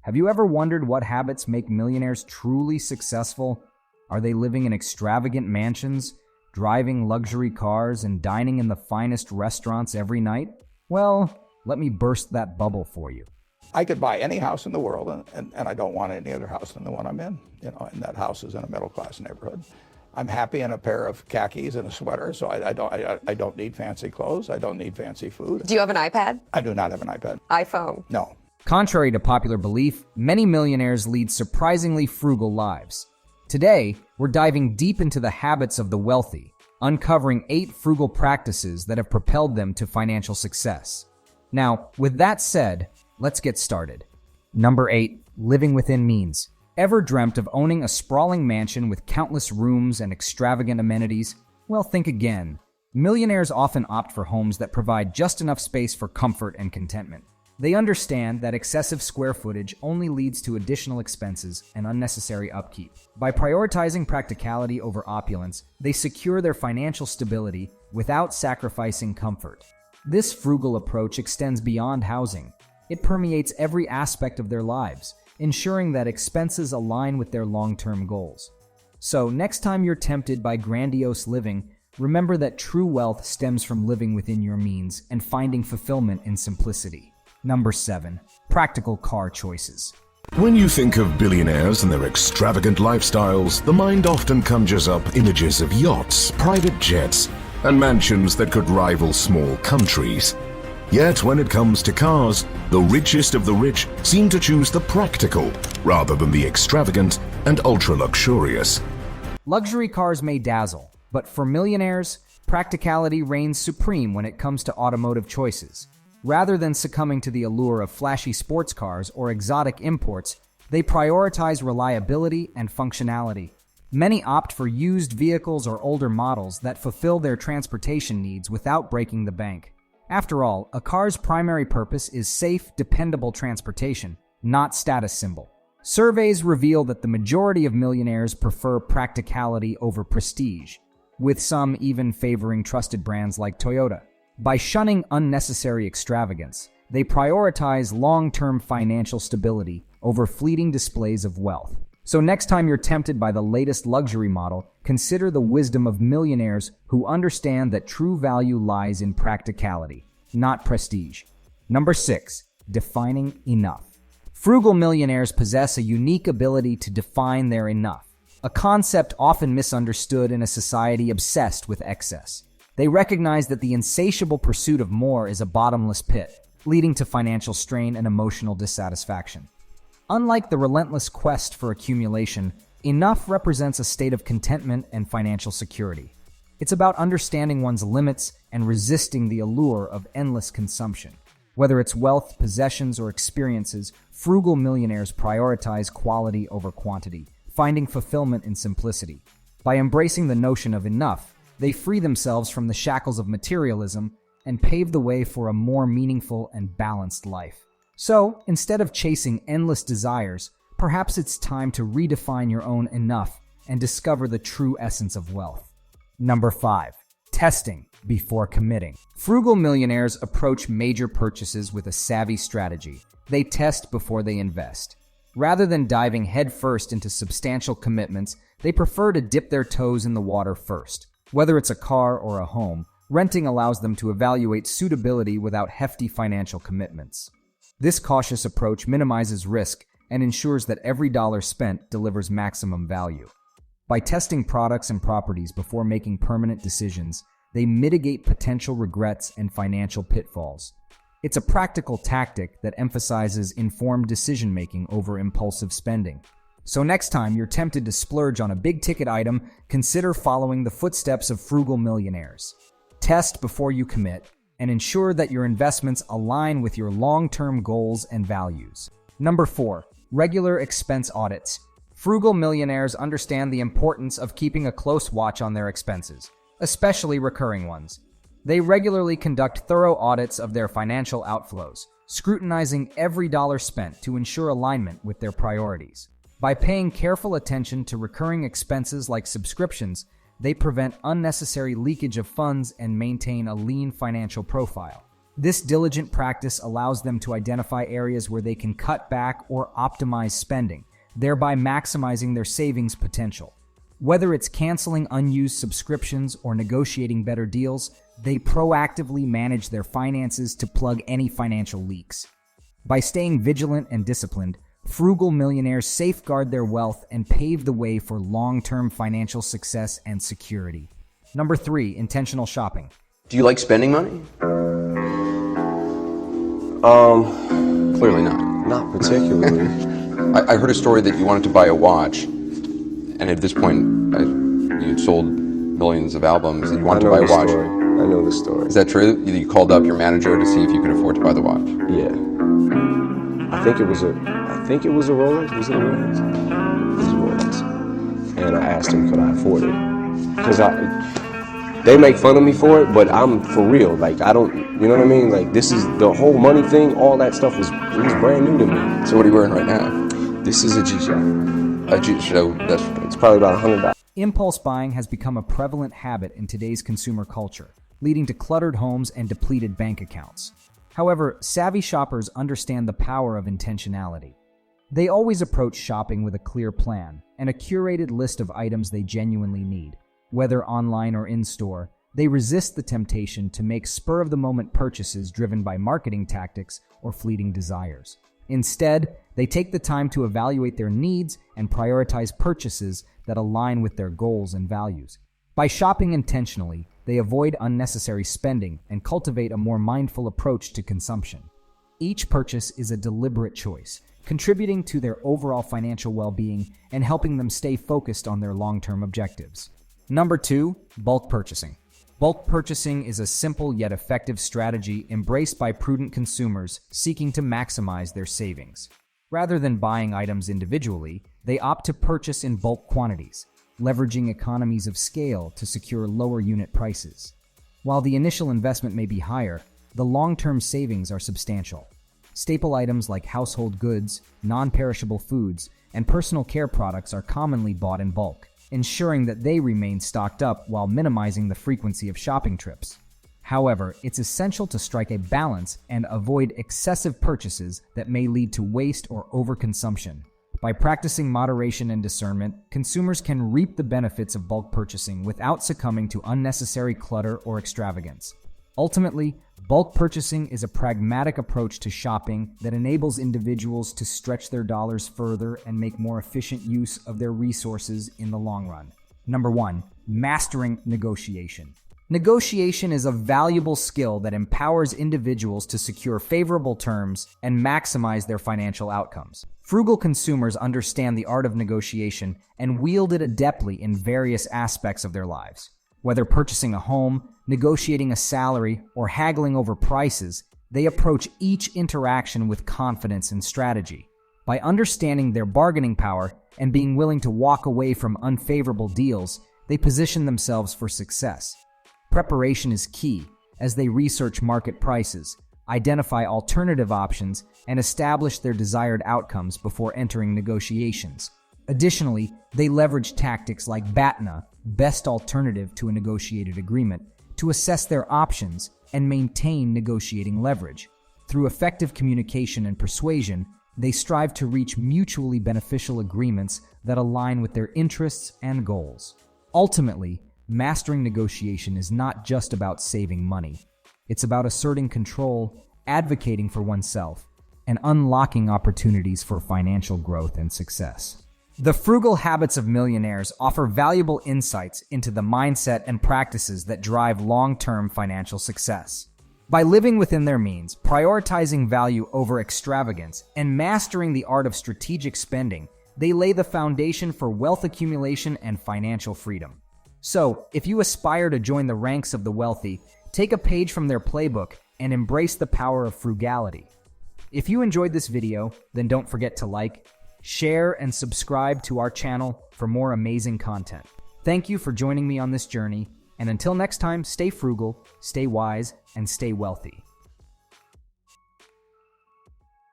Have you ever wondered what habits make millionaires truly successful? Are they living in extravagant mansions, driving luxury cars, and dining in the finest restaurants every night? Well, let me burst that bubble for you. I could buy any house in the world, and I don't want any other house than the one I'm in. And that house is in a middle-class neighborhood. I'm happy in a pair of khakis and a sweater, so I don't need fancy clothes. I don't need fancy food. Do you have an iPad? I do not have an iPad. iPhone? No. Contrary to popular belief, many millionaires lead surprisingly frugal lives. Today, we're diving deep into the habits of the wealthy, uncovering 8 frugal practices that have propelled them to financial success. Now, with that said, let's get started. Number 8, living within means. Ever dreamt of owning a sprawling mansion with countless rooms and extravagant amenities? Well, think again. Millionaires often opt for homes that provide just enough space for comfort and contentment. They understand that excessive square footage only leads to additional expenses and unnecessary upkeep. By prioritizing practicality over opulence, they secure their financial stability without sacrificing comfort. This frugal approach extends beyond housing. It permeates every aspect of their lives, ensuring that expenses align with their long-term goals. So, next time you're tempted by grandiose living, remember that true wealth stems from living within your means and finding fulfillment in simplicity. Number 7, practical car choices. When you think of billionaires and their extravagant lifestyles, the mind often conjures up images of yachts, private jets, and mansions that could rival small countries. Yet when it comes to cars, the richest of the rich seem to choose the practical rather than the extravagant and ultra-luxurious. Luxury cars may dazzle, but for millionaires, practicality reigns supreme when it comes to automotive choices. Rather than succumbing to the allure of flashy sports cars or exotic imports, they prioritize reliability and functionality. Many opt for used vehicles or older models that fulfill their transportation needs without breaking the bank. After all, a car's primary purpose is safe, dependable transportation, not status symbol. Surveys reveal that the majority of millionaires prefer practicality over prestige, with some even favoring trusted brands like Toyota. By shunning unnecessary extravagance, they prioritize long-term financial stability over fleeting displays of wealth. So next time you're tempted by the latest luxury model, consider the wisdom of millionaires who understand that true value lies in practicality, not prestige. Number 6, defining enough. Frugal millionaires possess a unique ability to define their enough, a concept often misunderstood in a society obsessed with excess. They recognize that the insatiable pursuit of more is a bottomless pit, leading to financial strain and emotional dissatisfaction. Unlike the relentless quest for accumulation, enough represents a state of contentment and financial security. It's about understanding one's limits and resisting the allure of endless consumption. Whether it's wealth, possessions, or experiences, frugal millionaires prioritize quality over quantity, finding fulfillment in simplicity. By embracing the notion of enough, they free themselves from the shackles of materialism and pave the way for a more meaningful and balanced life. So, instead of chasing endless desires, perhaps it's time to redefine your own enough and discover the true essence of wealth. Number 5, testing before committing. Frugal millionaires approach major purchases with a savvy strategy. They test before they invest. Rather than diving headfirst into substantial commitments, they prefer to dip their toes in the water first. Whether it's a car or a home, renting allows them to evaluate suitability without hefty financial commitments. This cautious approach minimizes risk and ensures that every dollar spent delivers maximum value. By testing products and properties before making permanent decisions, they mitigate potential regrets and financial pitfalls. It's a practical tactic that emphasizes informed decision-making over impulsive spending. So next time you're tempted to splurge on a big-ticket item, consider following the footsteps of frugal millionaires. Test before you commit, and ensure that your investments align with your long-term goals and values. Number 4, regular expense audits. Frugal millionaires understand the importance of keeping a close watch on their expenses, especially recurring ones. They regularly conduct thorough audits of their financial outflows, scrutinizing every dollar spent to ensure alignment with their priorities. By paying careful attention to recurring expenses like subscriptions, they prevent unnecessary leakage of funds and maintain a lean financial profile. This diligent practice allows them to identify areas where they can cut back or optimize spending, thereby maximizing their savings potential. Whether it's canceling unused subscriptions or negotiating better deals, they proactively manage their finances to plug any financial leaks. By staying vigilant and disciplined, frugal millionaires safeguard their wealth and pave the way for long-term financial success and security. Number 3, intentional shopping. Do you like spending money? Clearly not. Not particularly. I heard a story that you wanted to buy a watch, and at this point, you'd sold millions of albums, and you wanted to buy a watch. I know the story. Is that true? You called up your manager to see if you could afford to buy the watch? Yeah. I think it was a Rolex. Was it a Rolex? It was a Rolex. And I asked him, could I afford it? Because they make fun of me for it, but I'm for real. Like, I don't, you know what I mean? Like, this is the whole money thing, all that stuff was brand new to me. So what are you wearing right now? This is a G-Shock. A G-Shock, It's probably about $100. Impulse buying has become a prevalent habit in today's consumer culture, leading to cluttered homes and depleted bank accounts. However, savvy shoppers understand the power of intentionality. They always approach shopping with a clear plan and a curated list of items they genuinely need. Whether online or in-store, they resist the temptation to make spur-of-the-moment purchases driven by marketing tactics or fleeting desires. Instead, they take the time to evaluate their needs and prioritize purchases that align with their goals and values. By shopping intentionally, they avoid unnecessary spending and cultivate a more mindful approach to consumption. Each purchase is a deliberate choice, contributing to their overall financial well-being and helping them stay focused on their long-term objectives. Number 2, bulk purchasing. Bulk purchasing is a simple yet effective strategy embraced by prudent consumers seeking to maximize their savings. Rather than buying items individually, they opt to purchase in bulk quantities, leveraging economies of scale to secure lower unit prices. While the initial investment may be higher, the long-term savings are substantial. Staple items like household goods, non-perishable foods, and personal care products are commonly bought in bulk, ensuring that they remain stocked up while minimizing the frequency of shopping trips. However, it's essential to strike a balance and avoid excessive purchases that may lead to waste or overconsumption. By practicing moderation and discernment, consumers can reap the benefits of bulk purchasing without succumbing to unnecessary clutter or extravagance. Ultimately, bulk purchasing is a pragmatic approach to shopping that enables individuals to stretch their dollars further and make more efficient use of their resources in the long run. Number 1, mastering negotiation. Negotiation is a valuable skill that empowers individuals to secure favorable terms and maximize their financial outcomes. Frugal consumers understand the art of negotiation and wield it adeptly in various aspects of their lives. Whether purchasing a home, negotiating a salary, or haggling over prices, they approach each interaction with confidence and strategy. By understanding their bargaining power and being willing to walk away from unfavorable deals, they position themselves for success. Preparation is key as they research market prices, identify alternative options, and establish their desired outcomes before entering negotiations. Additionally, they leverage tactics like BATNA, best alternative to a negotiated agreement, to assess their options and maintain negotiating leverage. Through effective communication and persuasion, they strive to reach mutually beneficial agreements that align with their interests and goals. Ultimately, mastering negotiation is not just about saving money. It's about asserting control, advocating for oneself, and unlocking opportunities for financial growth and success. The Frugal Habits of Millionaires offer valuable insights into the mindset and practices that drive long-term financial success. By living within their means, prioritizing value over extravagance, and mastering the art of strategic spending, they lay the foundation for wealth accumulation and financial freedom. So, if you aspire to join the ranks of the wealthy, take a page from their playbook and embrace the power of frugality. If you enjoyed this video, then don't forget to like, share, and subscribe to our channel for more amazing content. Thank you for joining me on this journey, and until next time, stay frugal, stay wise, and stay wealthy.